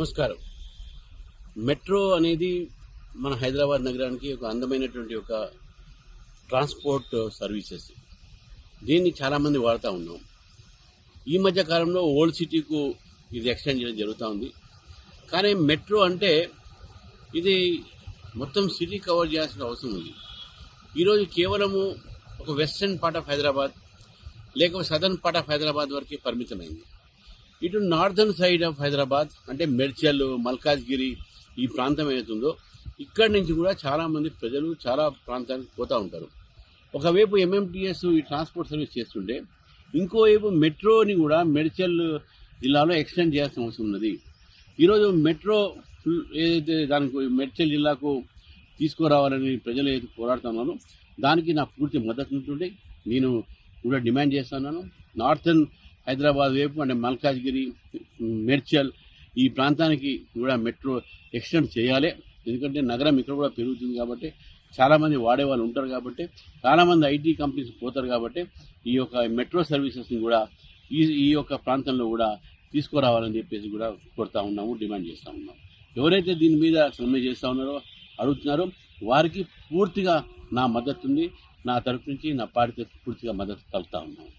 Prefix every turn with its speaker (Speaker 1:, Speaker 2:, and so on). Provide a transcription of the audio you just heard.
Speaker 1: నమస్కారం. మెట్రో అనేది మన హైదరాబాద్ నగరానికి ఒక అందమైనటువంటి ఒక ట్రాన్స్పోర్ట్ సర్వీసెస్. దీన్ని చాలామంది వాడుతూ ఉన్నాం. ఈ మధ్య కాలంలో ఓల్డ్ సిటీకు ఇది ఎక్స్టెండ్ చేయడం జరుగుతూ ఉంది. కానీ మెట్రో అంటే ఇది మొత్తం సిటీ కవర్ చేయాల్సిన అవసరం ఉంది. ఈరోజు కేవలము ఒక వెస్టర్న్ పార్ట్ ఆఫ్ హైదరాబాద్ లేక సదర్న్ పార్ట్ ఆఫ్ హైదరాబాద్ వరకే పరిమితమైంది. ఇటు నార్దర్న్ సైడ్ ఆఫ్ హైదరాబాద్ అంటే మెడ్చల్, మల్కాజ్గిరి ఈ ప్రాంతం ఏదైతుందో ఇక్కడి నుంచి కూడా చాలామంది ప్రజలు చాలా ప్రాంతానికి పోతూ ఉంటారు. ఒకవైపు ఎంఎంటీఎస్ ఈ ట్రాన్స్పోర్ట్ సర్వీస్ చేస్తుంటే ఇంకోవైపు మెట్రోని కూడా మెడ్చల్ జిల్లాలో ఎక్స్టెండ్ చేయాల్సిన అవసరం ఉన్నది. ఈరోజు మెట్రో ఏదైతే దానికి మెడ్చల్ జిల్లాకు తీసుకురావాలని ప్రజలు ఏదైతే పోరాడుతున్నారో దానికి నా పూర్తి మద్దతు ఉంటుండే నేను కూడా డిమాండ్ చేస్తున్నాను. నార్థన్ హైదరాబాద్ వైపు అంటే మల్కాజ్గిరి, మెడ్చల్ ఈ ప్రాంతానికి కూడా మెట్రో ఎక్స్టెండ్ చేయాలి. ఎందుకంటే నగరం ఇక్కడ కూడా పెరుగుతుంది కాబట్టి చాలామంది వాడేవాళ్ళు ఉంటారు కాబట్టి చాలామంది ఐటీ కంపెనీస్ పోతారు కాబట్టి ఈ యొక్క మెట్రో సర్వీసెస్ని కూడా ఈ యొక్క ప్రాంతంలో కూడా తీసుకురావాలని చెప్పేసి కూడా కోరుతా ఉన్నాము, డిమాండ్ చేస్తూ ఉన్నాము. ఎవరైతే దీని మీద సమ్మె చేస్తూ ఉన్నారో అడుగుతున్నారో వారికి పూర్తిగా నా మద్దతు ఉంది. నా తరఫు నుంచి నా పార్టీ పూర్తిగా మద్దతు కలుపుతా ఉన్నాము.